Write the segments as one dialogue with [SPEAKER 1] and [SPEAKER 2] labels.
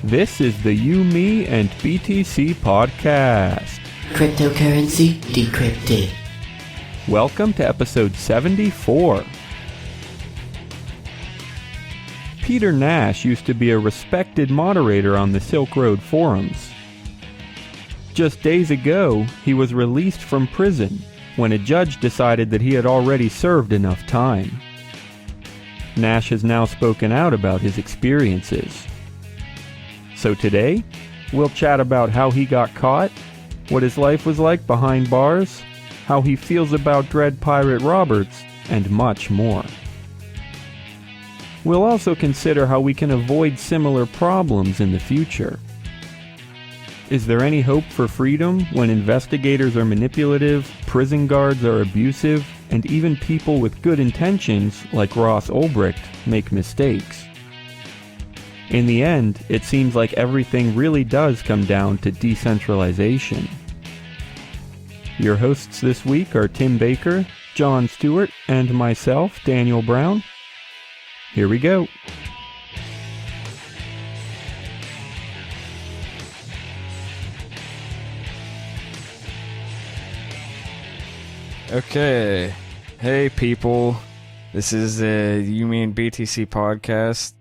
[SPEAKER 1] This is the You, Me, and BTC podcast.
[SPEAKER 2] Cryptocurrency decrypted.
[SPEAKER 1] Welcome to episode 74. Peter Nash used to be a respected moderator on the Silk Road forums. Just days ago, he was released from prison when a judge decided that he had already served enough time. Nash has now spoken out about his experiences. So today, we'll chat about how he got caught, what his life was like behind bars, how he feels about Dread Pirate Roberts, and much more. We'll also consider how we can avoid similar problems in the future. Is there any hope for freedom when investigators are manipulative, prison guards are abusive, and even people with good intentions, like Ross Ulbricht, make mistakes? In the end, it seems like everything really does come down to decentralization. Your hosts this week are Tim Baker, John Stuart, and myself, Daniel Brown. Here we go.
[SPEAKER 3] Okay. Hey, people. This is the You, Me, and BTC podcast.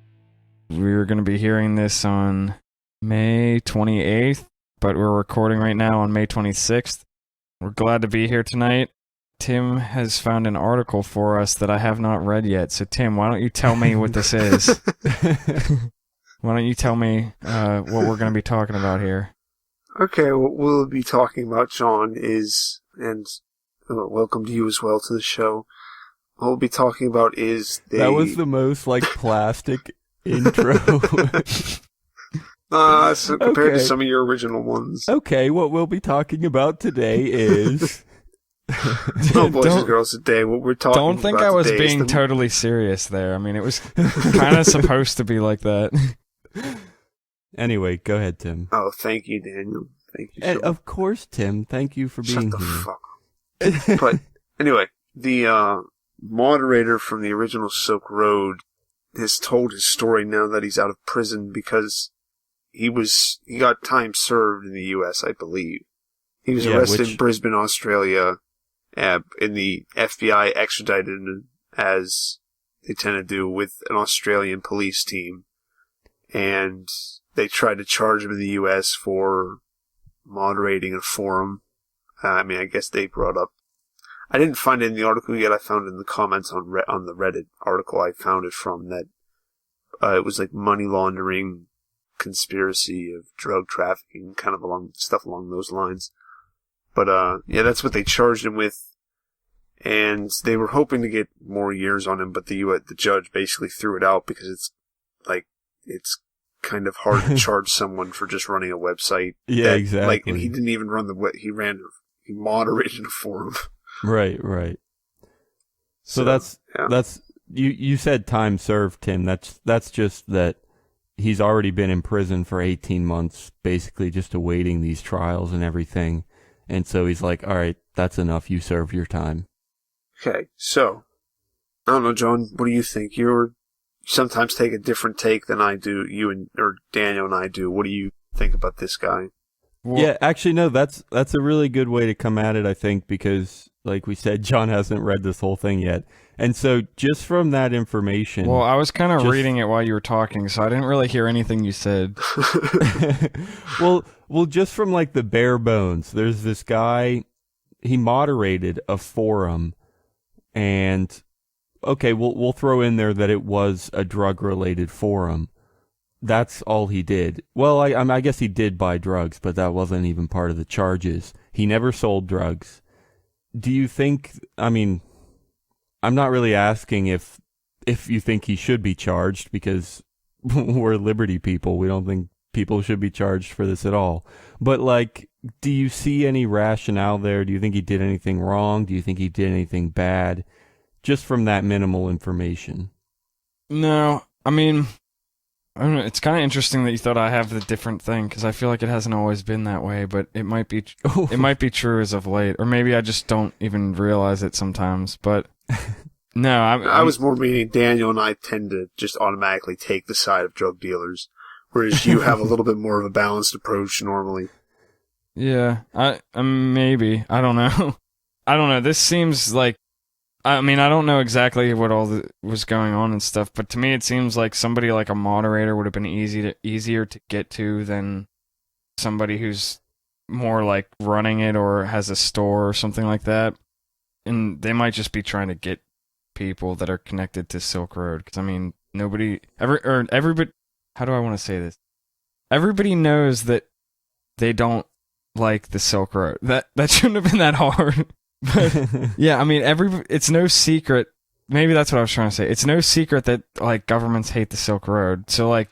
[SPEAKER 3] We're going to be hearing this on May 28th, but we're recording right now on May 26th. We're glad to be here tonight. Tim has found an article for us that I have not read yet. So, Tim, why don't you tell me what this is? Why don't you tell me what we're going to be talking about here?
[SPEAKER 4] Okay, what we'll be talking about, John, is, and welcome to you as well to the show. What we'll be talking about is
[SPEAKER 1] That was the most, plastic intro.
[SPEAKER 4] So compared to some of your original ones.
[SPEAKER 1] Okay, what we'll be talking about today is...
[SPEAKER 4] Boys and girls today, what we're talking about
[SPEAKER 3] Don't think I was being totally serious there. I mean, it was kind of supposed to be like that.
[SPEAKER 1] Anyway, go ahead, Tim.
[SPEAKER 4] Oh, thank you, Daniel. Thank you.
[SPEAKER 1] And of course, Tim. Thank you for being
[SPEAKER 4] here.
[SPEAKER 1] Shut
[SPEAKER 4] the fuck up. But anyway, the moderator from the original Silk Road has told his story now that he's out of prison because he got time served in the U.S., I believe. He was arrested in Brisbane, Australia, and the FBI extradited him, as they tend to do, with an Australian police team. And they tried to charge him in the U.S. for moderating a forum. I guess they brought up... I didn't find it in the article yet. I found it in the comments on the Reddit article I found it from that it was like money laundering, conspiracy of drug trafficking, kind of stuff along those lines. But yeah, that's what they charged him with, and they were hoping to get more years on him, but the judge basically threw it out because it's kind of hard to charge someone for just running a website.
[SPEAKER 1] Yeah, exactly.
[SPEAKER 4] And he didn't even run he moderated a forum.
[SPEAKER 1] Right. So that's you said time served, Tim. That's just that he's already been in prison for 18 months, basically just awaiting these trials and everything. And so he's like, all right, that's enough. You served your time.
[SPEAKER 4] Okay, so I don't know, John. What do you think? You sometimes take a different take than I do. Or Daniel and I do. What do you think about this guy?
[SPEAKER 1] Well, yeah, actually, no. That's a really good way to come at it, I think, because, like we said, John hasn't read this whole thing yet, and so just from that information.
[SPEAKER 3] Well, I was kind of reading it while you were talking, so I didn't really hear anything you said.
[SPEAKER 1] Well, just from the bare bones, there's this guy. He moderated a forum, and okay, we'll throw in there that it was a drug-related forum. That's all he did. Well, I guess he did buy drugs, but that wasn't even part of the charges. He never sold drugs. Do you think, I'm not really asking if you think he should be charged, because we're liberty people. We don't think people should be charged for this at all. But, do you see any rationale there? Do you think he did anything wrong? Do you think he did anything bad? Just from that minimal information.
[SPEAKER 3] No, I don't know, it's kind of interesting that you thought I have the different thing, because I feel like it hasn't always been that way, but it might be true as of late, or maybe I just don't even realize it sometimes. But no,
[SPEAKER 4] I was more meaning Daniel and I tend to just automatically take the side of drug dealers, Whereas you have a little bit more of a balanced approach normally.
[SPEAKER 3] Yeah, maybe. I don't know. I don't know. This seems like, I mean, I don't know exactly what was going on and stuff, but to me it seems like somebody like a moderator would have been easier to get to than somebody who's more like running it or has a store or something like that. And they might just be trying to get people that are connected to Silk Road. Because, I mean, everybody, how do I want to say this? Everybody knows that they don't like the Silk Road. That shouldn't have been that hard. But, yeah, I mean, it's no secret. Maybe that's what I was trying to say. It's no secret that, like, governments hate the Silk Road. So, like,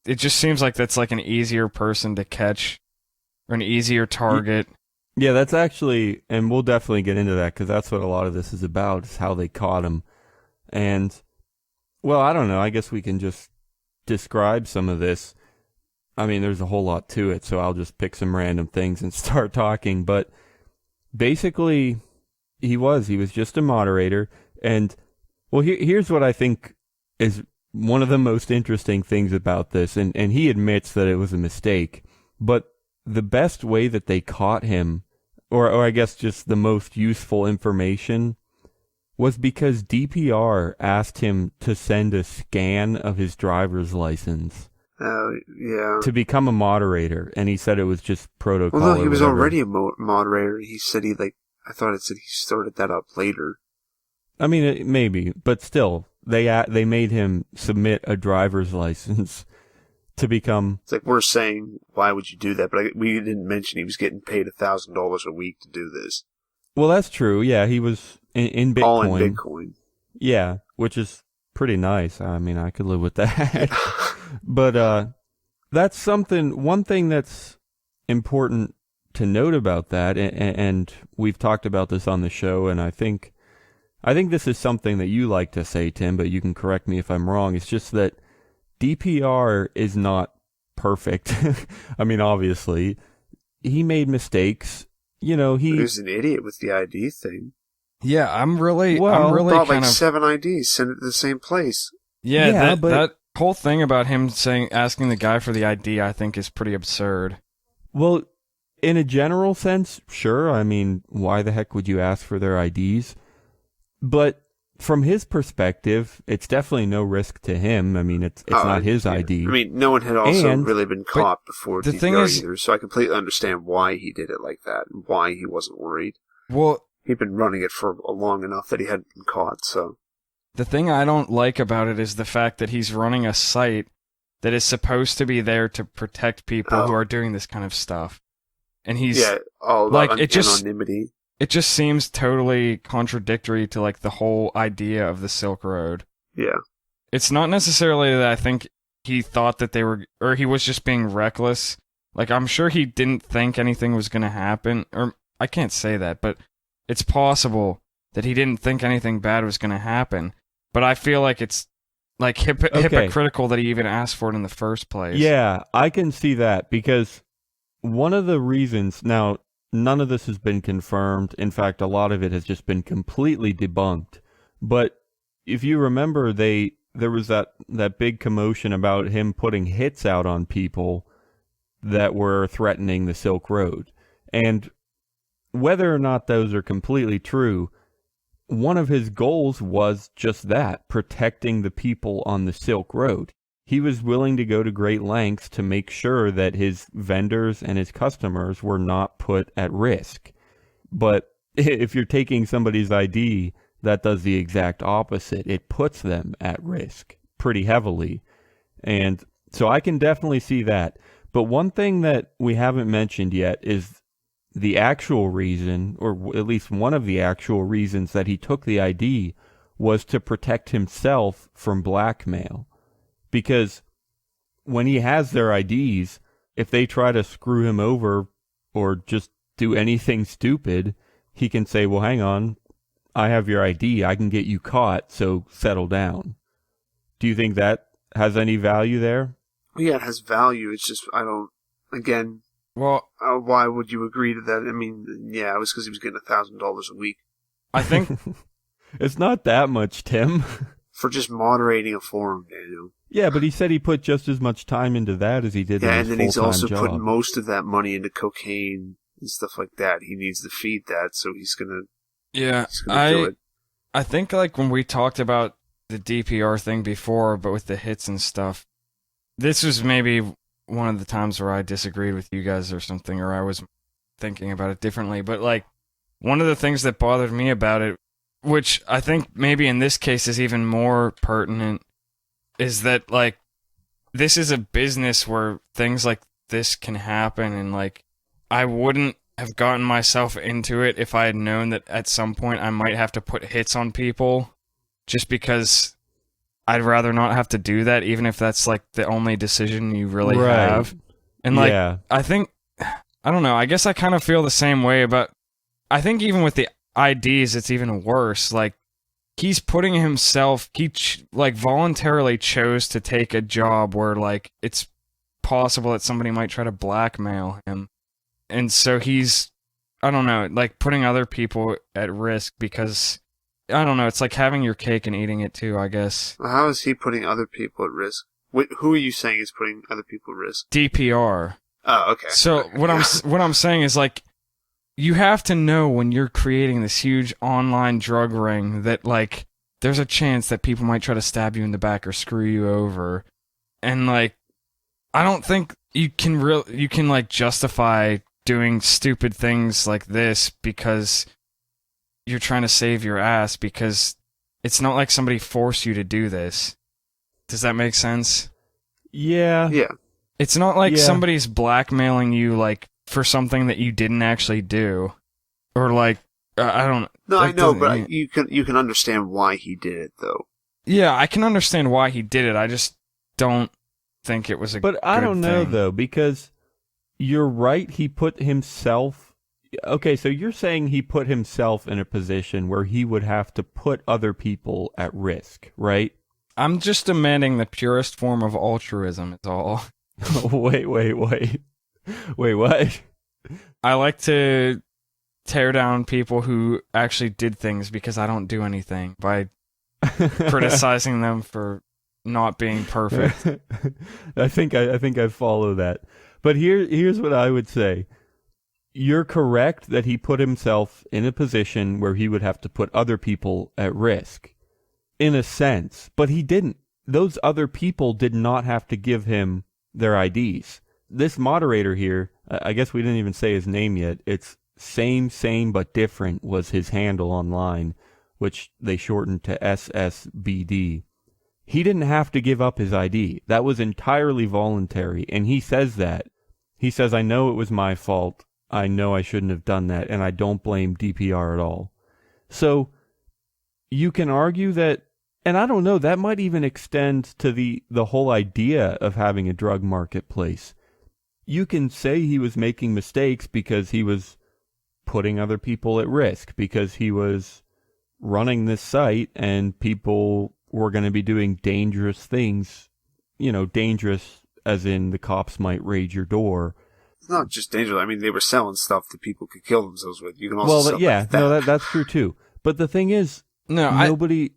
[SPEAKER 3] it just seems like that's, like, an easier person to catch or an easier target.
[SPEAKER 1] Yeah, that's actually, and we'll definitely get into that because that's what a lot of this is about, is how they caught him. And, well, I don't know. I guess we can just describe some of this. I mean, there's a whole lot to it, so I'll just pick some random things and start talking. But basically, he was just a moderator. And, well, here's what I think is one of the most interesting things about this. And he admits that it was a mistake. But the best way that they caught him, or I guess just the most useful information, was because DPR asked him to send a scan of his driver's license.
[SPEAKER 4] Yeah.
[SPEAKER 1] To become a moderator, and he said it was just protocol.
[SPEAKER 4] Well, no, he was
[SPEAKER 1] whatever.
[SPEAKER 4] already a moderator. He said I thought it said he started that up later.
[SPEAKER 1] I mean, maybe, but still, they made him submit a driver's license to become.
[SPEAKER 4] It's like we're saying, why would you do that? But we didn't mention he was getting paid $1,000 a week to do this.
[SPEAKER 1] Well, that's true. Yeah, he was in Bitcoin.
[SPEAKER 4] All in Bitcoin.
[SPEAKER 1] Yeah, which is pretty nice. I mean, I could live with that. But that's something. One thing that's important to note about that, and we've talked about this on the show, and I think this is something that you like to say, Tim, but you can correct me if I'm wrong. It's just that DPR is not perfect. I mean, obviously, he made mistakes. You know, he
[SPEAKER 4] was an idiot with the ID thing.
[SPEAKER 3] Yeah, I'm really
[SPEAKER 4] bought
[SPEAKER 3] kind
[SPEAKER 4] like
[SPEAKER 3] of
[SPEAKER 4] 7 IDs, sent it to the same place.
[SPEAKER 3] Yeah, that whole thing about him asking the guy for the ID, I think, is pretty absurd.
[SPEAKER 1] Well, in a general sense, sure. I mean, why the heck would you ask for their IDs? But from his perspective, it's definitely no risk to him. I mean, it's not his ID.
[SPEAKER 4] I mean, no one had also really been caught before
[SPEAKER 3] the
[SPEAKER 4] DPR
[SPEAKER 3] thing is,
[SPEAKER 4] either, so I completely understand why he did it like that and why he wasn't worried.
[SPEAKER 3] Well,
[SPEAKER 4] he'd been running it for long enough that he hadn't been caught, so.
[SPEAKER 3] The thing I don't like about it is the fact that he's running a site that is supposed to be there to protect people who are doing this kind of stuff. And he's
[SPEAKER 4] all
[SPEAKER 3] like,
[SPEAKER 4] anonymity.
[SPEAKER 3] It just seems totally contradictory to like the whole idea of the Silk Road.
[SPEAKER 4] Yeah.
[SPEAKER 3] It's not necessarily that I think he thought that they were, or he was just being reckless. Like, I'm sure he didn't think anything was going to happen, or I can't say that, but it's possible that he didn't think anything bad was going to happen. But I feel like it's like hypocritical that he even asked for it in the first place.
[SPEAKER 1] Yeah, I can see that because one of the reasons, now, none of this has been confirmed. In fact, a lot of it has just been completely debunked. But if you remember, there was that big commotion about him putting hits out on people that were threatening the Silk Road. And whether or not those are completely true, one of his goals was just that, protecting the people on the Silk Road. He was willing to go to great lengths to make sure that his vendors and his customers were not put at risk. But if you're taking somebody's ID, that does the exact opposite. It puts them at risk pretty heavily. And so I can definitely see that. But one thing that we haven't mentioned yet is the actual reason, or at least one of the actual reasons that he took the ID, was to protect himself from blackmail. Because when he has their IDs, if they try to screw him over or just do anything stupid, he can say, well, hang on, I have your ID, I can get you caught, so settle down. Do you think that has any value there?
[SPEAKER 4] Well, yeah, it has value. It's just,
[SPEAKER 3] well,
[SPEAKER 4] why would you agree to that? I mean, yeah, it was because he was getting $1,000 a week.
[SPEAKER 3] I think
[SPEAKER 1] it's not that much, Tim.
[SPEAKER 4] for just moderating a forum, Daniel.
[SPEAKER 1] Yeah, but he said he put just as much time into that as he did in his
[SPEAKER 4] and then he's
[SPEAKER 1] full-time
[SPEAKER 4] also
[SPEAKER 1] job.
[SPEAKER 4] put most of that money into cocaine and stuff like that. He needs to feed that, so he's gonna do it.
[SPEAKER 3] I think like when we talked about the DPR thing before, but with the hits and stuff, this was maybe one of the times where I disagreed with you guys or something, or I was thinking about it differently. But like one of the things that bothered me about it, which I think maybe in this case is even more pertinent, is that like this is a business where things like this can happen, and like I wouldn't have gotten myself into it if I had known that at some point I might have to put hits on people, just because I'd rather not have to do that, even if that's like the only decision you really have. And like, I think, I don't know, I guess I kind of feel the same way about, I think even with the IDs, it's even worse. Like, he's putting himself, like voluntarily chose to take a job where like it's possible that somebody might try to blackmail him. And so he's, I don't know, like putting other people at risk because, I don't know, it's like having your cake and eating it too, I guess.
[SPEAKER 4] How is he putting other people at risk? Who are you saying is putting other people at risk?
[SPEAKER 3] DPR.
[SPEAKER 4] Oh, okay.
[SPEAKER 3] So
[SPEAKER 4] okay.
[SPEAKER 3] what I'm saying is like, you have to know when you're creating this huge online drug ring that like, there's a chance that people might try to stab you in the back or screw you over. And like, I don't think you can like justify doing stupid things like this because you're trying to save your ass, because it's not like somebody forced you to do this. Does that make sense?
[SPEAKER 1] Yeah.
[SPEAKER 4] Yeah.
[SPEAKER 3] It's not like somebody's blackmailing you like for something that you didn't actually do, or like I don't.
[SPEAKER 4] No, I know, but you can understand why he did it, though.
[SPEAKER 3] Yeah, I can understand why he did it. I just don't think it was a.
[SPEAKER 1] But I don't know
[SPEAKER 3] thing.
[SPEAKER 1] though, because you're right. He put himself. Okay, so you're saying he put himself in a position where he would have to put other people at risk, right?
[SPEAKER 3] I'm just demanding the purest form of altruism. Is all.
[SPEAKER 1] Wait, what?
[SPEAKER 3] I like to tear down people who actually did things because I don't do anything by criticizing them for not being perfect.
[SPEAKER 1] I think I follow that. But here's what I would say. You're correct that he put himself in a position where he would have to put other people at risk, in a sense, but he didn't. Those other people did not have to give him their IDs. This moderator here, I guess we didn't even say his name yet. It's same but different was his handle online, which they shortened to SSBD. He didn't have to give up his ID. That was entirely voluntary, and he says that. He says, I know it was my fault. I know I shouldn't have done that, and I don't blame DPR at all. So, you can argue that, and I don't know, that might even extend to the whole idea of having a drug marketplace. You can say he was making mistakes because he was putting other people at risk, because he was running this site and people were going to be doing dangerous things, dangerous as in the cops might raid your door.
[SPEAKER 4] It's not just dangerous. I mean, they were selling stuff that people could kill themselves with. You can also sell that.
[SPEAKER 1] That's true too. But the thing is, nobody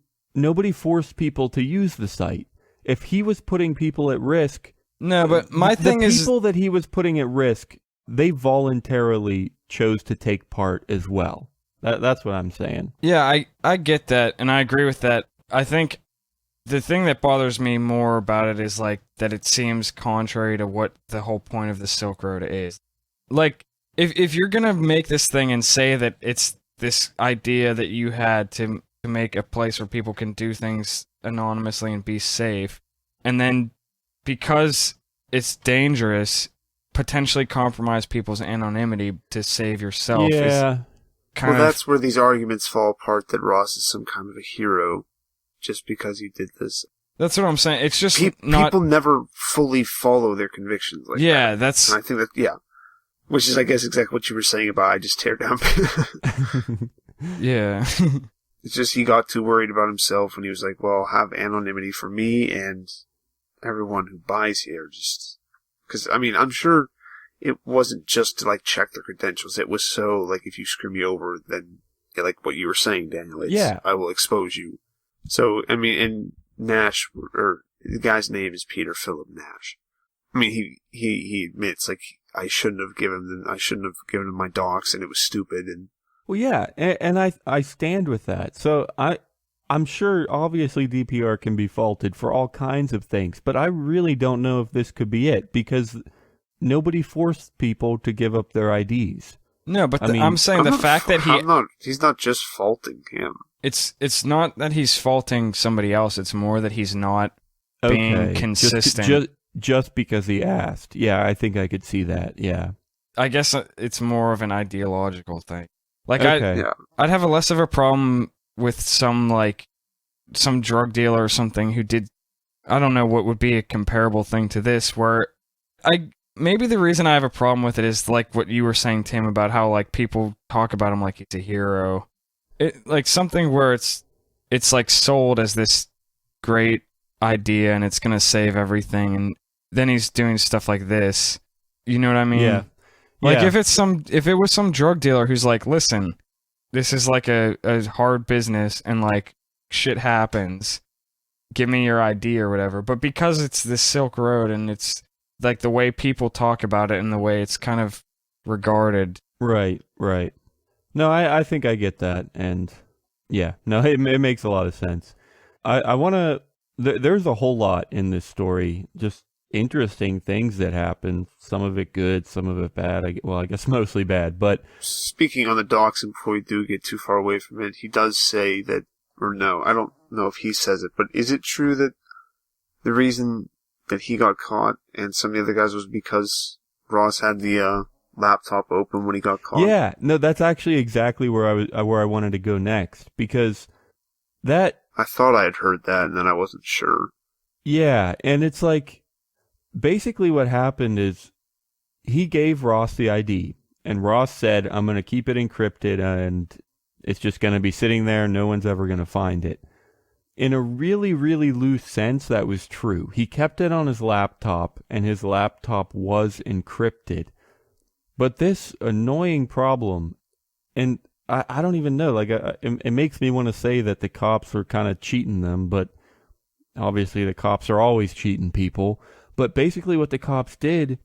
[SPEAKER 1] forced people to use the site. If he was putting people at risk,
[SPEAKER 3] but my thing is,
[SPEAKER 1] the people that he was putting at risk, they voluntarily chose to take part as well. That's what I'm saying.
[SPEAKER 3] Yeah, I get that, and I agree with that. I think the thing that bothers me more about it is like that it seems contrary to what the whole point of the Silk Road is. Like, if you're gonna make this thing and say that it's this idea that you had to make a place where people can do things anonymously and be safe, and then because it's dangerous, potentially compromise people's anonymity to save yourself.
[SPEAKER 1] Yeah.
[SPEAKER 4] That's where these arguments fall apart, that Ross is some kind of a hero just because he did this.
[SPEAKER 3] That's what I'm saying. It's just
[SPEAKER 4] people never fully follow their convictions like that.
[SPEAKER 3] That's...
[SPEAKER 4] And I think that, which is, I guess, exactly what you were saying about I just tear down.
[SPEAKER 3] Yeah.
[SPEAKER 4] It's just he got too worried about himself, and he was like, well, I'll have anonymity for me and everyone who buys here. Just because, I mean, I'm sure it wasn't just to, like, check their credentials. It was so, like, if you screw me over, then, like what you were saying, Daniel, I will expose you. So, I mean, and Nash, or the guy's name is Peter Philip Nash. I mean, he admits, like, I shouldn't have given him my docs, and it was stupid, and...
[SPEAKER 1] Well, yeah, and I stand with that. So I'm sure, obviously, DPR can be faulted for all kinds of things, but I really don't know if this could be it, because nobody forced people to give up their IDs.
[SPEAKER 3] No, but I'm saying the fact that
[SPEAKER 4] he's not just faulting him.
[SPEAKER 3] It's not that he's faulting somebody else. It's more that he's not being consistent.
[SPEAKER 1] Just because he asked. Yeah, I think I could see that. Yeah.
[SPEAKER 3] I guess it's more of an ideological thing. Like,
[SPEAKER 1] okay.
[SPEAKER 3] I'd have a less of a problem with some drug dealer or something who did, I don't know what would be a comparable thing to this, where maybe the reason I have a problem with it is like what you were saying, Tim, about how like people talk about him like he's a hero. It like something where it's like sold as this great idea and it's gonna save everything, and then he's doing stuff like this. You know what I mean?
[SPEAKER 1] Yeah.
[SPEAKER 3] Like if it was some drug dealer who's like, listen, this is like a hard business and like shit happens. Give me your ID or whatever. But because it's this Silk Road and it's like the way people talk about it and the way it's kind of regarded.
[SPEAKER 1] Right. No, I think I get that. And yeah, no, it makes a lot of sense. I want to, there's a whole lot in this story, just interesting things that happen. Some of it good, some of it bad. I guess mostly bad, but.
[SPEAKER 4] Speaking on the docs, and before we do get too far away from it, he does say that, or no, I don't know if he says it, but is it true that the reason that he got caught and some of the other guys was because Ross had the laptop open when he got caught?
[SPEAKER 1] Yeah, no, that's actually exactly where I wanted to go next, because that...
[SPEAKER 4] I thought I had heard that, and then I wasn't sure.
[SPEAKER 1] Yeah, and it's like, basically what happened is he gave Ross the ID, and Ross said, I'm going to keep it encrypted, and it's just going to be sitting there, no one's ever going to find it. In a really, really loose sense, that was true. He kept it on his laptop, and his laptop was encrypted. But this annoying problem, and I don't even know, like, it makes me want to say that the cops were kind of cheating them, but obviously the cops are always cheating people. But basically what the cops did,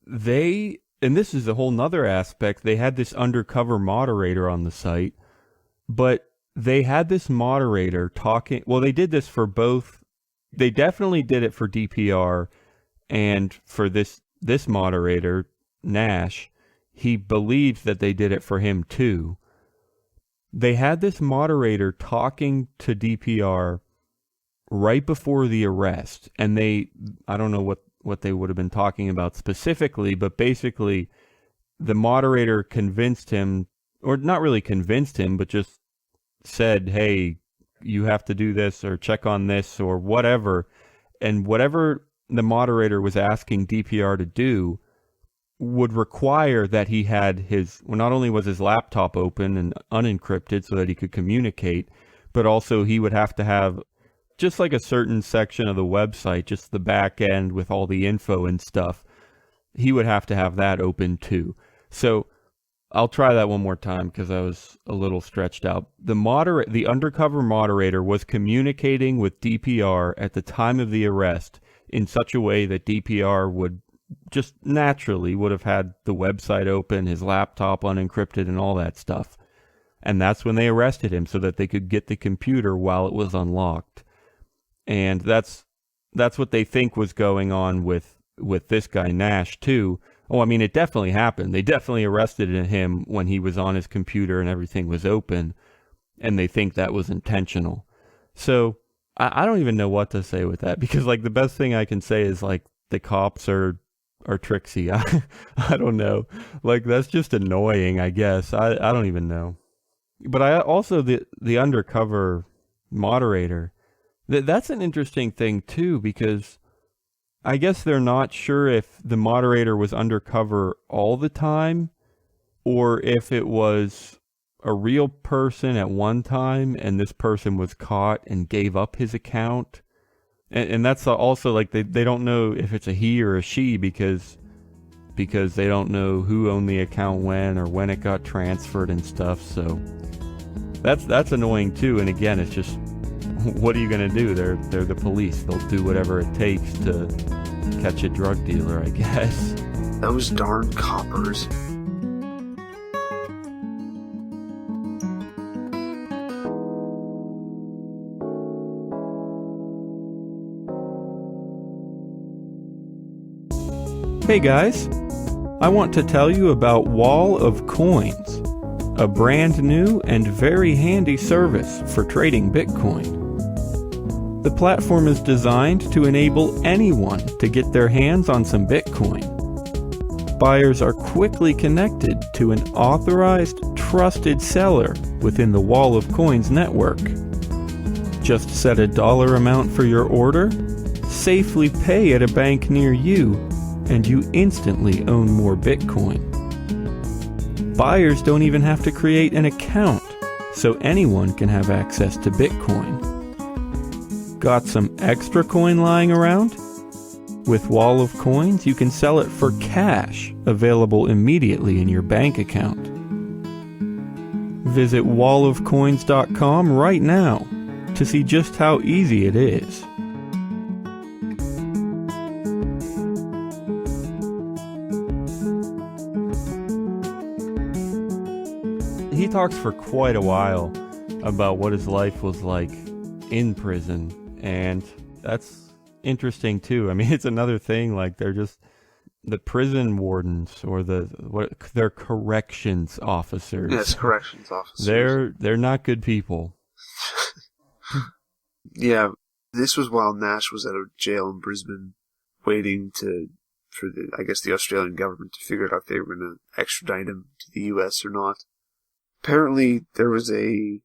[SPEAKER 1] and this is a whole nother aspect, they had this undercover moderator on the site, but they had this moderator talking, well, they did this for both, they definitely did it for DPR, and for this moderator, Nash, he believes that they did it for him too. They had this moderator talking to DPR right before the arrest, and I don't know what they would have been talking about specifically, but basically the moderator convinced him, or not really convinced him, but just said, hey, you have to do this or check on this or whatever. And whatever the moderator was asking DPR to do would require that he had not only was his laptop open and unencrypted so that he could communicate, but also he would have to have just like a certain section of the website, just the back end with all the info and stuff. He would have to have that open too. So I'll try that one more time because I was a little stretched out. The undercover moderator was communicating with DPR at the time of the arrest in such a way that DPR would just naturally would have had the website open, his laptop unencrypted, and all that stuff. And that's when they arrested him, so that they could get the computer while it was unlocked. And that's what they think was going on with this guy Nash too. Oh, I mean, it definitely happened. They definitely arrested him when he was on his computer and everything was open, and they think that was intentional. So I don't even know what to say with that, because like the best thing I can say is like the cops are tricksy. I don't know. Like that's just annoying, I guess. I don't even know. But I also the undercover moderator, that's an interesting thing too, because I guess they're not sure if the moderator was undercover all the time or if it was a real person at one time and this person was caught and gave up his account. And that's also like they don't know if it's a he or a she because they don't know who owned the account when or when it got transferred and stuff. So that's annoying too. And again, it's just what are you going to do? They're the police. They'll do whatever it takes to catch a drug dealer, I guess.
[SPEAKER 4] Those darn coppers.
[SPEAKER 1] Hey guys, I want to tell you about Wall of Coins, a brand new and very handy service for trading Bitcoin. The platform is designed to enable anyone to get their hands on some Bitcoin. Buyers are quickly connected to an authorized, trusted seller within the Wall of Coins network. Just set a dollar amount for your order, safely pay at a bank near you, and you instantly own more Bitcoin. Buyers don't even have to create an account, so anyone can have access to Bitcoin. Got some extra coin lying around? With Wall of Coins, you can sell it for cash, available immediately in your bank account. Visit wallofcoins.com right now to see just how easy it is. He talks for quite a while about what his life was like in prison, and that's interesting too. I mean, it's another thing, like they're just the prison wardens or they're corrections officers.
[SPEAKER 4] Yes, corrections officers.
[SPEAKER 1] They're not good people.
[SPEAKER 4] Yeah, this was while Nash was at a jail in Brisbane, waiting for the Australian government to figure out if they were going to extradite him to the US or not. Apparently, there was a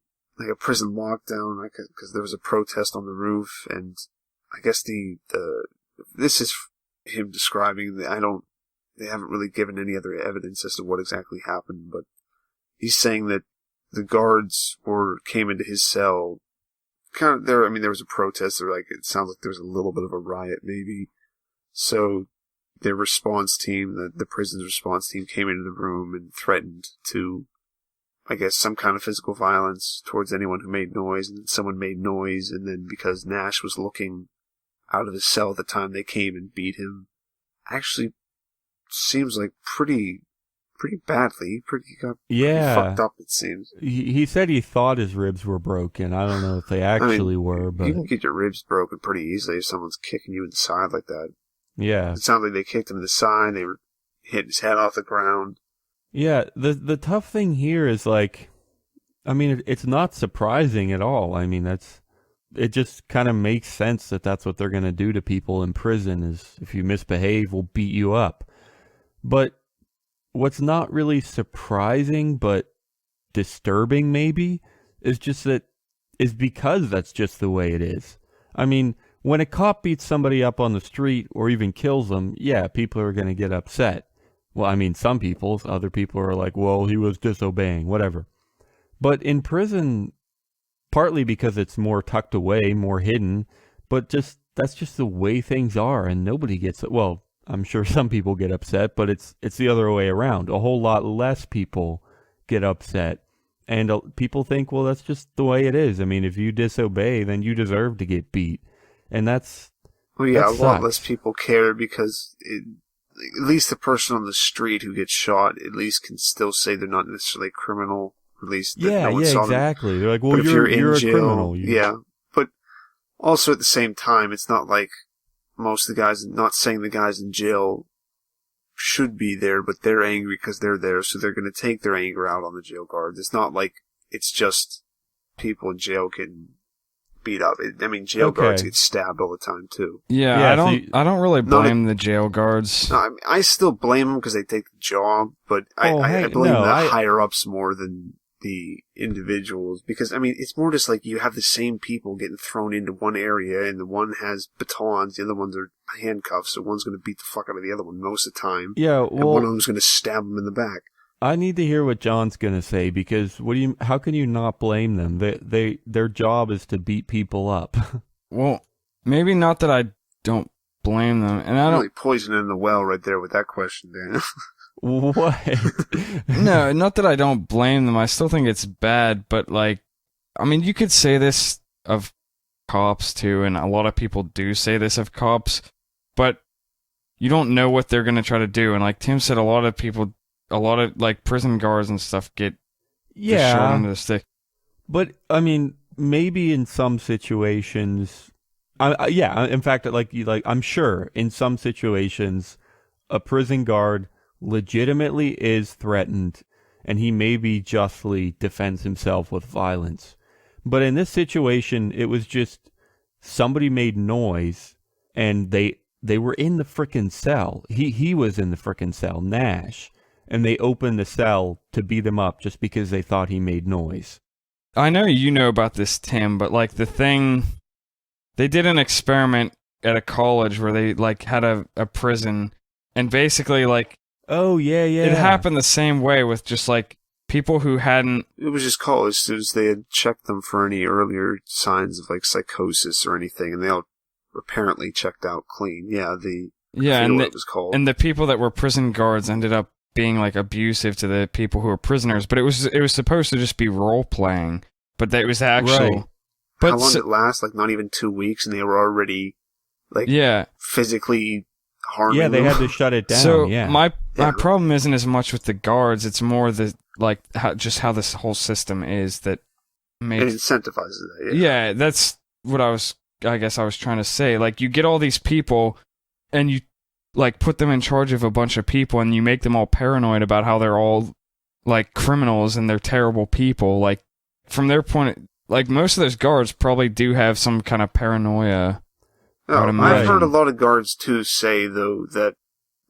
[SPEAKER 4] prison lockdown, because there was a protest on the roof, and I guess this is him describing. They haven't really given any other evidence as to what exactly happened, but he's saying that the guards came into his cell. Kind of there. I mean, there was a protest. It sounds like there was a little bit of a riot, maybe. So their response team, the prison's response team, came into the room and threatened to, I guess, some kind of physical violence towards anyone who made noise, and then someone made noise, and then because Nash was looking out of his cell at the time, they came and beat him. Actually, seems like pretty badly. He got pretty fucked up, it seems.
[SPEAKER 1] He said he thought his ribs were broken. I don't know if they actually were, but
[SPEAKER 4] you can get your ribs broken pretty easily if someone's kicking you in the side like that.
[SPEAKER 1] Yeah.
[SPEAKER 4] It sounded like they kicked him in the side, they were hitting his head off the ground.
[SPEAKER 1] Yeah, the tough thing here is, like, I mean, it's not surprising at all. I mean, it just kind of makes sense that that's what they're going to do to people in prison, is if you misbehave, we'll beat you up. But what's not really surprising, but disturbing maybe, is because that's just the way it is. I mean, when a cop beats somebody up on the street or even kills them, yeah, people are going to get upset. Well, I mean, some people, other people are like, well, he was disobeying, whatever. But in prison, partly because it's more tucked away, more hidden, but that's just the way things are, and nobody gets it. Well, I'm sure some people get upset, but it's the other way around. A whole lot less people get upset, and people think, well, that's just the way it is. I mean, if you disobey, then you deserve to get beat, and that's...
[SPEAKER 4] Well, yeah, a lot less people care because... at least the person on the street who gets shot at least can still say they're not necessarily a criminal. At least no one saw
[SPEAKER 1] exactly.
[SPEAKER 4] them.
[SPEAKER 1] They're like, well, you're a
[SPEAKER 4] jail,
[SPEAKER 1] criminal.
[SPEAKER 4] Yeah, but also at the same time, it's not like most of the guys. Not saying the guys in jail should be there, but they're angry because they're there, so they're going to take their anger out on the jail guards. It's not like it's just people in jail getting beat up. Jail guards get stabbed all the time too.
[SPEAKER 3] Yeah, I don't really blame the jail guards.
[SPEAKER 4] No, I still blame them because they take the job, but I blame the higher ups more than the individuals, because it's more just like you have the same people getting thrown into one area, and the one has batons, the other ones are handcuffs, so one's going to beat the fuck out of the other one most of the time.
[SPEAKER 1] Yeah, well,
[SPEAKER 4] and one of them's going to stab them in the back.
[SPEAKER 1] I need to hear what John's going to say, because how can you not blame them? Their job is to beat people up.
[SPEAKER 3] Well, maybe not that I don't blame them, and I don't
[SPEAKER 4] really poisoning the well right there with that question, Dan.
[SPEAKER 1] What?
[SPEAKER 3] No, not that I don't blame them. I still think it's bad, but you could say this of cops too, and a lot of people do say this of cops, but you don't know what they're going to try to do. And like Tim said, a lot of like prison guards and stuff get just shot under the stick.
[SPEAKER 1] But I mean, maybe in some situations, in fact, I'm sure in some situations, a prison guard legitimately is threatened, and he maybe justly defends himself with violence. But in this situation, it was just somebody made noise, and they were in the frickin' cell. He was in the frickin' cell, Nash, and they opened the cell to beat him up just because they thought he made noise.
[SPEAKER 3] I know you know about this, Tim, but like they did an experiment at a college where they like had a prison, and basically like,
[SPEAKER 1] oh yeah,
[SPEAKER 3] it happened the same way with just like people who hadn't.
[SPEAKER 4] It was just college students. They had checked them for any earlier signs of like psychosis or anything, and they all apparently checked out clean. And it was called.
[SPEAKER 3] And the people that were prison guards ended up being like abusive to the people who were prisoners, but it was supposed to just be role playing, but it was actual.
[SPEAKER 1] Right.
[SPEAKER 4] But how long did it last? Like not even 2 weeks, and they were already like physically harming.
[SPEAKER 1] Yeah, they
[SPEAKER 4] them.
[SPEAKER 1] had to shut it down.
[SPEAKER 3] So
[SPEAKER 1] yeah.
[SPEAKER 3] my problem isn't as much with the guards; it's more the like how this whole system is that makes
[SPEAKER 4] it incentivizes that.
[SPEAKER 3] Yeah, that's what I guess I was trying to say. Like you get all these people, and you like put them in charge of a bunch of people, and you make them all paranoid about how they're all like criminals and they're terrible people. Like from their point, like most of those guards probably do have some kind of paranoia.
[SPEAKER 4] I've heard a lot of guards too say though that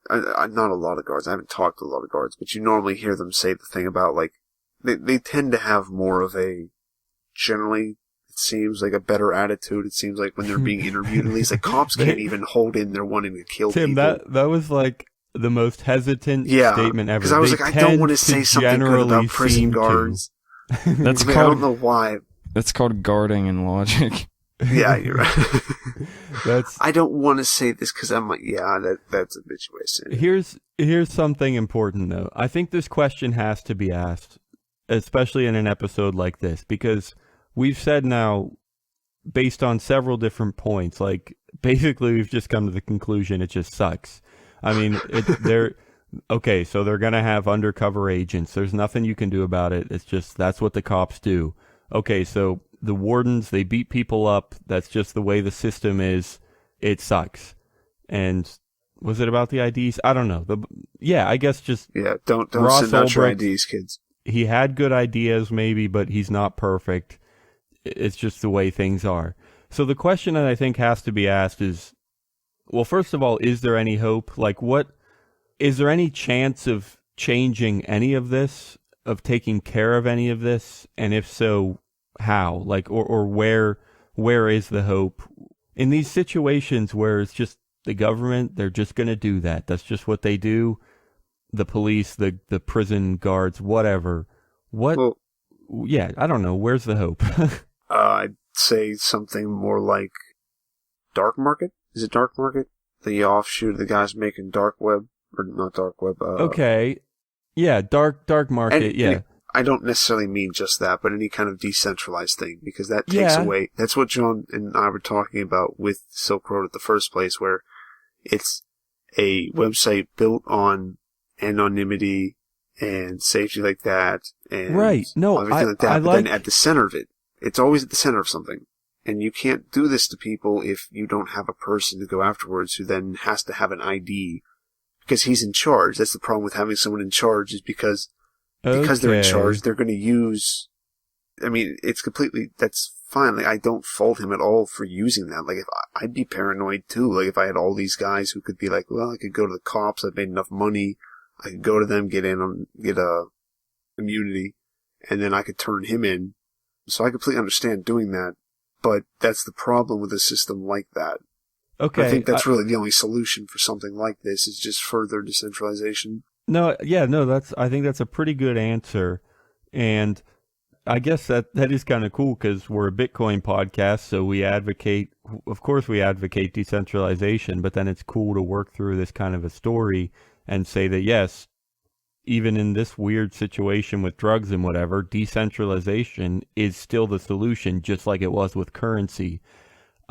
[SPEAKER 4] not a lot of guards. I haven't talked to a lot of guards, but you normally hear them say the thing about like they tend to have more of a generally. It seems like a better attitude. It seems like when they're being interviewed, at least like cops can't even hold in their wanting to kill
[SPEAKER 1] Tim,
[SPEAKER 4] people.
[SPEAKER 1] that was like the most hesitant statement ever.
[SPEAKER 4] Because I was like, I don't want to say something good about prison guards.
[SPEAKER 3] That's
[SPEAKER 4] I don't know why.
[SPEAKER 3] That's called guarding and logic.
[SPEAKER 4] Yeah, you're right. I don't want to say this because I'm like, that's a bitch way of saying it.
[SPEAKER 1] Here's something important though. I think this question has to be asked, especially in an episode like this, because we've said now, based on several different points, like basically we've just come to the conclusion it just sucks. I mean, okay, so they're going to have undercover agents. There's nothing you can do about it. It's just, that's what the cops do. Okay, so the wardens, they beat people up. That's just the way the system is. It sucks. And was it about the IDs? I don't know. I guess just...
[SPEAKER 4] Yeah, don't
[SPEAKER 1] Ross
[SPEAKER 4] send out your
[SPEAKER 1] Ulbricht,
[SPEAKER 4] IDs, kids.
[SPEAKER 1] He had good ideas maybe, but he's not perfect. It's just the way things are. So the question that I think has to be asked is, well, first of all, is there any hope? Like, is there any chance of changing any of this, of taking care of any of this? And if so, how? Like, or where is the hope? In these situations where it's just the government, they're just going to do that. That's just what they do. The police, the prison guards, whatever. I don't know. Where's the hope?
[SPEAKER 4] I'd say something more like dark market. Is it dark market? The offshoot of the guys making dark web, or not dark web.
[SPEAKER 1] Okay, yeah, dark market. And
[SPEAKER 4] I don't necessarily mean just that, but any kind of decentralized thing, because that takes away. That's what John and I were talking about with Silk Road at the first place, where it's a website built on anonymity and safety like that, and everything like that. But then at the center of it, it's always at the center of something. And you can't do this to people if you don't have a person to go afterwards who then has to have an ID because he's in charge. That's the problem with having someone in charge, is because they're in charge, they're going to use. I mean, that's fine. Like, I don't fault him at all for using that. Like, I'd be paranoid too. Like, if I had all these guys who could be like, well, I could go to the cops. I've made enough money. I could go to them, get a immunity, and then I could turn him in. So I completely understand doing that. But that's the problem with a system like that.
[SPEAKER 1] Okay.
[SPEAKER 4] I think that's really the only solution for something like this, is just further decentralization.
[SPEAKER 1] I think that's a pretty good answer. And I guess that is kind of cool because we're a Bitcoin podcast, so we advocate decentralization, but then it's cool to work through this kind of a story and say that, yes, even in this weird situation with drugs and whatever, decentralization is still the solution, just like it was with currency.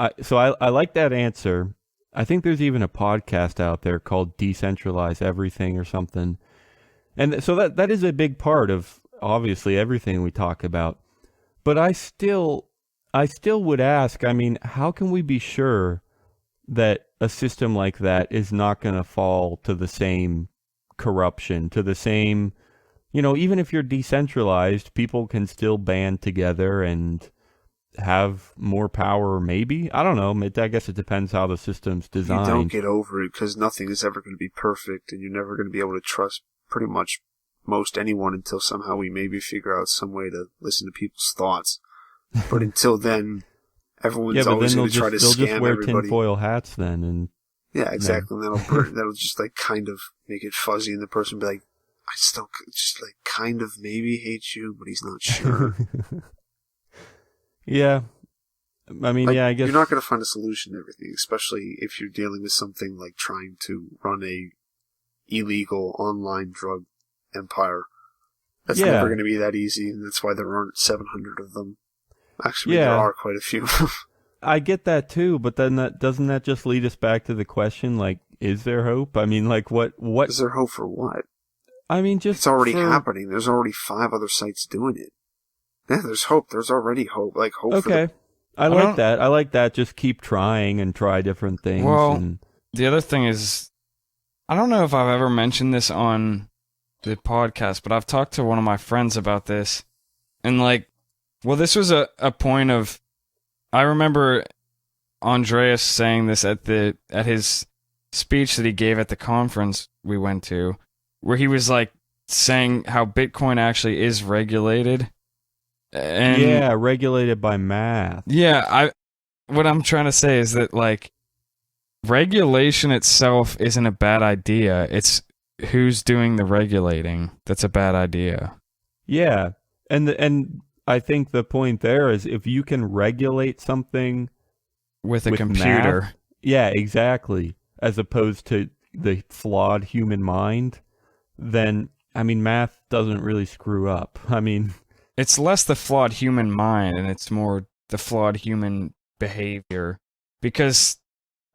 [SPEAKER 1] I like that answer. I think there's even a podcast out there called Decentralize Everything or something. And so that is a big part of obviously everything we talk about. But I still would ask, I mean, how can we be sure that a system like that is not going to fall to the same corruption, to the same, even if you're decentralized, people can still band together and have more power, maybe. I don't know. I guess it depends how the system's designed.
[SPEAKER 4] You don't get over it because nothing is ever going to be perfect, and you're never going to be able to trust pretty much most anyone until somehow we maybe figure out some way to listen to people's thoughts. But until then, everyone's always going to try to scam everybody. They'll just wear
[SPEAKER 1] tinfoil hats then, and
[SPEAKER 4] yeah, exactly. And that'll just like kind of make it fuzzy, and the person will be like, I still just like kind of maybe hate you, but he's not sure.
[SPEAKER 1] Yeah. I mean, I guess
[SPEAKER 4] you're not going to find a solution to everything, especially if you're dealing with something like trying to run a illegal online drug empire. That's never going to be that easy, and that's why there aren't 700 of them. Actually, there are quite a few.
[SPEAKER 1] I get that too, but then doesn't that just lead us back to the question, like, is there hope? I mean, like, what
[SPEAKER 4] is there hope for what?
[SPEAKER 1] I mean, just
[SPEAKER 4] it's already happening. There's already 5 other sites doing it. Yeah, there's hope. There's already hope. Like hope.
[SPEAKER 1] Okay, I like that. I like that. Just keep trying and try different things.
[SPEAKER 3] Well, the other thing is, I don't know if I've ever mentioned this on the podcast, but I've talked to one of my friends about this, and this was a point of, I remember Andreas saying this at his speech that he gave at the conference we went to, where he was like saying how Bitcoin actually is regulated. And
[SPEAKER 1] regulated by math.
[SPEAKER 3] Yeah, what I'm trying to say is that like regulation itself isn't a bad idea. It's who's doing the regulating that's a bad idea.
[SPEAKER 1] Yeah. And I think the point there is if you can regulate something
[SPEAKER 3] with a computer.
[SPEAKER 1] Math, yeah, exactly. As opposed to the flawed human mind, then I mean math doesn't really screw up. I mean,
[SPEAKER 3] it's less the flawed human mind, and it's more the flawed human behavior. Because,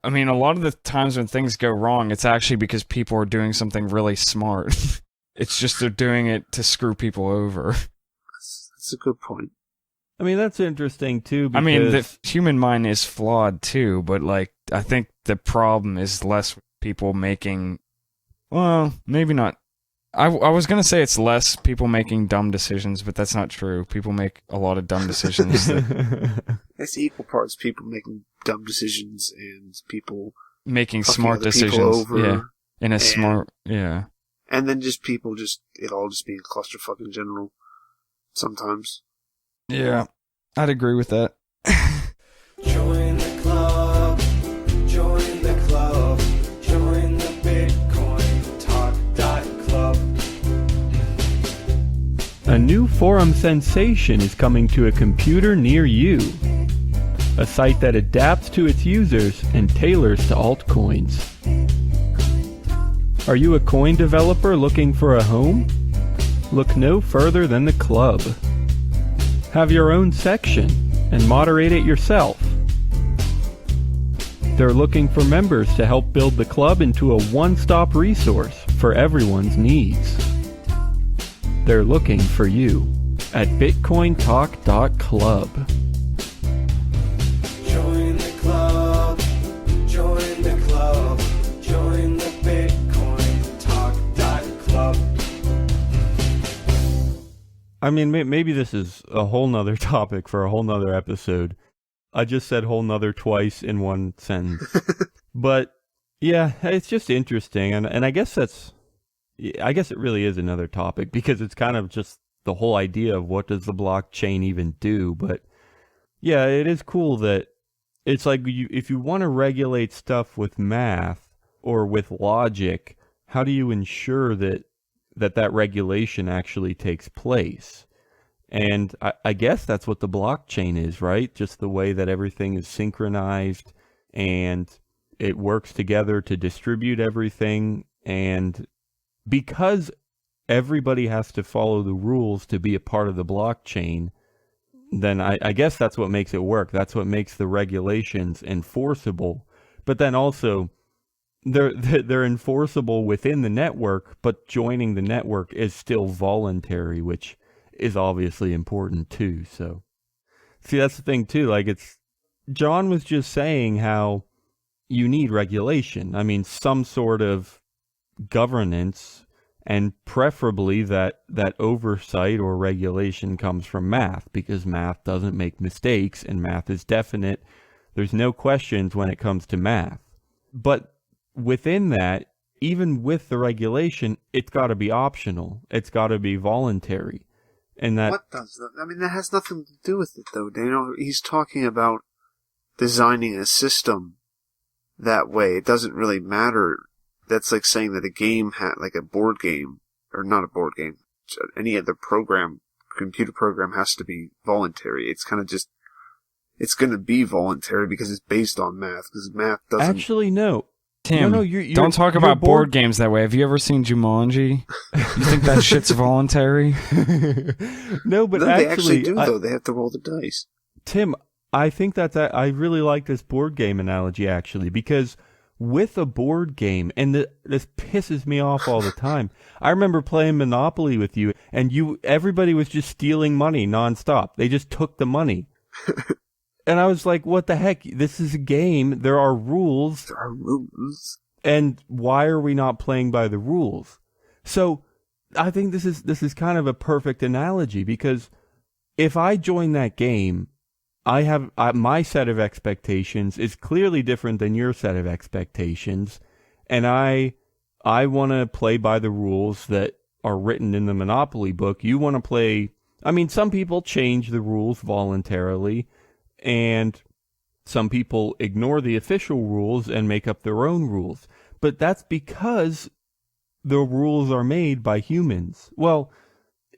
[SPEAKER 3] I mean, a lot of the times when things go wrong, it's actually because people are doing something really smart. It's just they're doing it to screw people over.
[SPEAKER 4] That's a good point.
[SPEAKER 1] I mean, that's interesting, too, because...
[SPEAKER 3] I mean, the human mind is flawed, too, but, like, I think the problem is less people making... Well, maybe not. I was going to say it's less people making dumb decisions, but that's not true. People make a lot of dumb decisions.
[SPEAKER 4] It's equal parts people making dumb decisions and people
[SPEAKER 3] making smart decisions.
[SPEAKER 4] Yeah. And then just people it all just being a clusterfuck in general sometimes.
[SPEAKER 3] Yeah, I'd agree with that.
[SPEAKER 5] Join the club, join the club, join the Bitcoin Talk Club.
[SPEAKER 1] A new forum sensation is coming to a computer near you. A site that adapts to its users and tailors to altcoins. Are you a coin developer looking for a home? Look no further than the club. Have your own section and moderate it yourself. They're looking for members to help build the club into a one-stop resource for everyone's needs. They're looking for you at bitcointalk.club.
[SPEAKER 5] Join the club, join the club, join the Bitcoin Talk Club.
[SPEAKER 1] I mean, maybe this is a whole nother topic for a whole nother episode. I just said whole nother twice in one sentence. But, yeah, it's just interesting. And I guess I guess it really is another topic because it's kind of just the whole idea of what does the blockchain even do. But, yeah, it is cool that it's like if you want to regulate stuff with math or with logic, how do you ensure that regulation actually takes place? And I guess that's what the blockchain is, right? Just the way that everything is synchronized and it works together to distribute everything. And because everybody has to follow the rules to be a part of the blockchain, then I guess that's what makes it work. That's what makes the regulations enforceable. But then also, they're enforceable within the network, but joining the network is still voluntary, which is obviously important too. So, see, that's the thing too. Like, John was just saying how you need regulation. I mean, some sort of governance, and preferably that oversight or regulation comes from math, because math doesn't make mistakes and math is definite. There's no questions when it comes to math. But within that, even with the regulation, it's got to be optional. It's got to be voluntary. And that...
[SPEAKER 4] What does that? I mean, that has nothing to do with it, though, Daniel. He's talking about designing a system that way. It doesn't really matter. That's like saying that a game like a board game, or not a board game, any other computer program has to be voluntary. It's kind of just, it's going to be voluntary because it's based on math, because math doesn't...
[SPEAKER 1] Actually, no.
[SPEAKER 3] Tim,
[SPEAKER 1] no,
[SPEAKER 3] don't talk about board games that way. Have you ever seen Jumanji? You think that shit's voluntary?
[SPEAKER 1] No, but
[SPEAKER 4] they actually do, though. They have to roll the dice.
[SPEAKER 1] Tim, I think I really like this board game analogy, actually, because with a board game, and this pisses me off all the time. I remember playing Monopoly with you, and everybody was just stealing money nonstop. They just took the money. And I was like, what the heck? This is a game. There are rules.
[SPEAKER 4] There are rules.
[SPEAKER 1] And why are we not playing by the rules? So I think this is kind of a perfect analogy, because if I join that game, I have my set of expectations is clearly different than your set of expectations, and I want to play by the rules that are written in the Monopoly book. You want to play... I mean, some people change the rules voluntarily, and some people ignore the official rules and make up their own rules. But that's because the rules are made by humans. Well,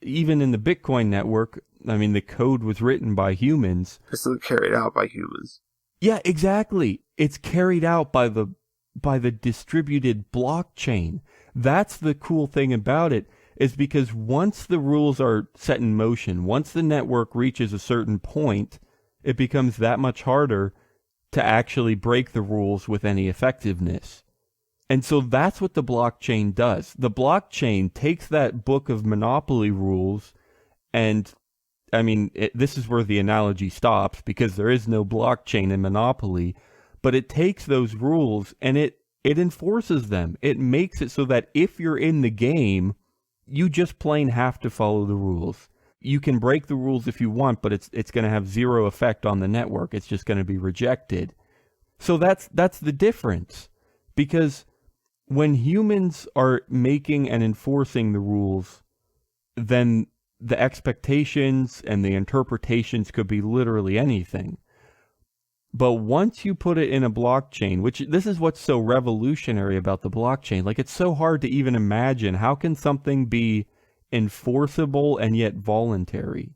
[SPEAKER 1] even in the Bitcoin network, I mean, the code was written by humans.
[SPEAKER 4] It's still carried out by humans.
[SPEAKER 1] Yeah, exactly. It's carried out by the distributed blockchain. That's the cool thing about it, is because once the rules are set in motion, once the network reaches a certain point, it becomes that much harder to actually break the rules with any effectiveness. And so that's what the blockchain does. The blockchain takes that book of Monopoly rules, and I mean, this is where the analogy stops, because there is no blockchain in Monopoly, but it takes those rules and it enforces them. It makes it so that if you're in the game, you just plain have to follow the rules. You can break the rules if you want, but it's going to have zero effect on the network. It's just going to be rejected. So that's the difference, because when humans are making and enforcing the rules, then the expectations and the interpretations could be literally anything. But once you put it in a blockchain, which this is what's so revolutionary about the blockchain, like it's so hard to even imagine, how can something be enforceable and yet voluntary?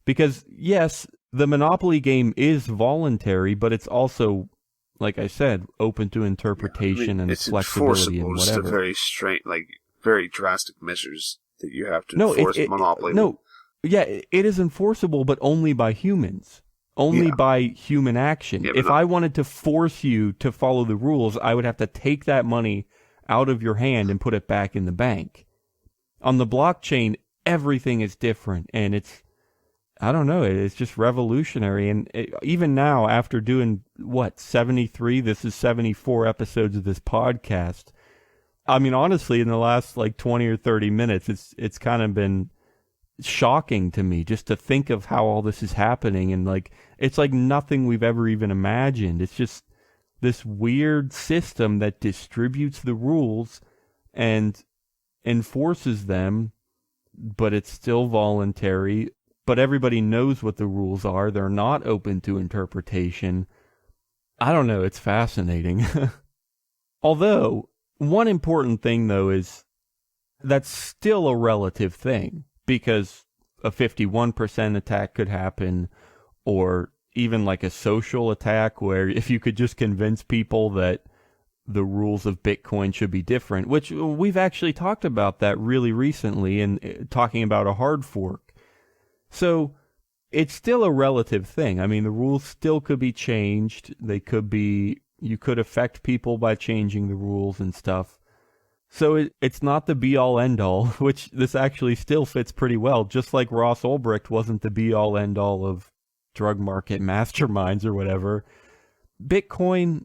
[SPEAKER 1] Because yes, the Monopoly game is voluntary, but it's also, like I said, open to interpretation and flexibility and whatever.
[SPEAKER 4] It's very very drastic measures that you have to enforce Monopoly.
[SPEAKER 1] It is enforceable, but only by humans. Only by human action.
[SPEAKER 4] Yeah,
[SPEAKER 1] if I wanted to force you to follow the rules, I would have to take that money out of your hand and put it back in the bank. On the blockchain, everything is different, and I don't know, it's just revolutionary. And even now, after doing, 73, this is 74 episodes of this podcast, I mean, honestly, in the last 20 or 30 minutes, it's kind of been shocking to me just to think of how all this is happening, and it's like nothing we've ever even imagined. It's just this weird system that distributes the rules and enforces them, but it's still voluntary, but everybody knows what the rules are. They're not open to interpretation. I don't know, it's fascinating. Although one important thing though is that's still a relative thing, because a 51% attack could happen, or even a social attack where if you could just convince people that the rules of Bitcoin should be different, which we've actually talked about that really recently in talking about a hard fork. So it's still a relative thing. I mean, the rules still could be changed. You could affect people by changing the rules and stuff. So it's not the be-all, end-all, which this actually still fits pretty well, just like Ross Ulbricht wasn't the be-all, end-all of drug market masterminds or whatever. Bitcoin,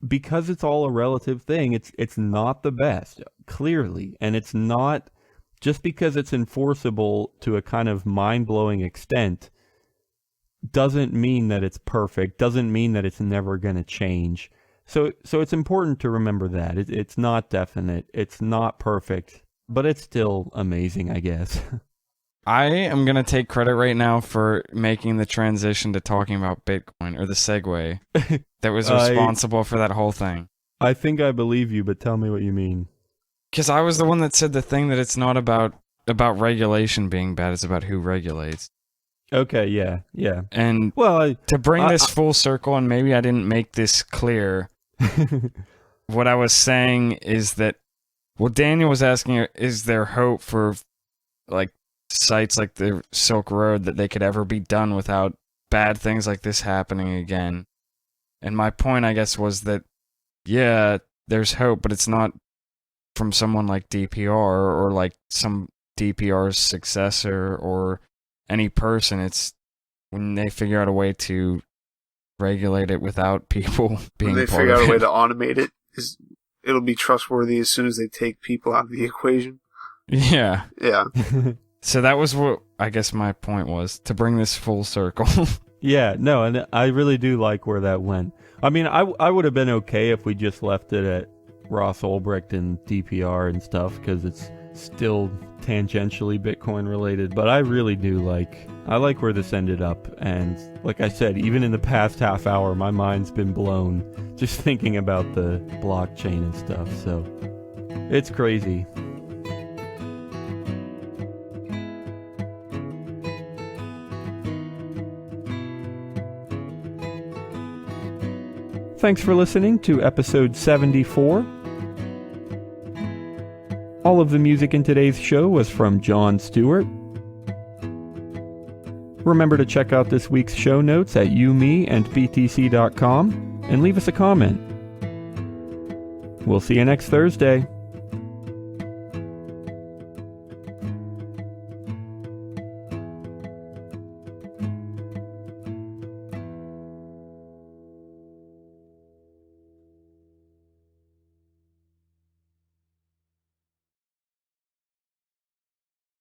[SPEAKER 1] because it's all a relative thing, it's not the best, clearly. And it's not, just because it's enforceable to a kind of mind-blowing extent, doesn't mean that it's perfect, doesn't mean that it's never going to change. So it's important to remember that. It's not definite, it's not perfect, but it's still amazing, I guess.
[SPEAKER 3] I am going to take credit right now for making the transition to talking about Bitcoin, or the segue that was responsible for that whole thing.
[SPEAKER 1] I think I believe you, but tell me what you mean.
[SPEAKER 3] Because I was the one that said the thing that it's not about regulation being bad, it's about who regulates.
[SPEAKER 1] Okay, yeah.
[SPEAKER 3] And to bring this full circle, and maybe I didn't make this clear, what I was saying is that, well, Daniel was asking, is there hope for like sites like the Silk Road that they could ever be done without bad things like this happening again? And my point, I guess, was that, yeah, there's hope, but it's not from someone like DPR or like some DPR's successor or any person. It's when they figure out a way to regulate it without people being
[SPEAKER 4] when they
[SPEAKER 3] part
[SPEAKER 4] figure
[SPEAKER 3] of
[SPEAKER 4] out a way
[SPEAKER 3] it.
[SPEAKER 4] to automate it, it'll be trustworthy as soon as they take people out of the equation.
[SPEAKER 3] Yeah.
[SPEAKER 4] Yeah.
[SPEAKER 3] So that was what I guess my point was, to bring this full circle.
[SPEAKER 1] Yeah, no, and I really do like where that went. I mean, I would have been okay if we just left it at Ross Ulbricht and DPR and stuff, because it's still tangentially Bitcoin related, but I really do I like where this ended up. And like I said, even in the past half hour, my mind's been blown just thinking about the blockchain and stuff. So it's crazy. Thanks for listening to episode 74. All of the music in today's show was from John Stuart. Remember to check out this week's show notes at youmeandbtc.com and leave us a comment. We'll see you next Thursday.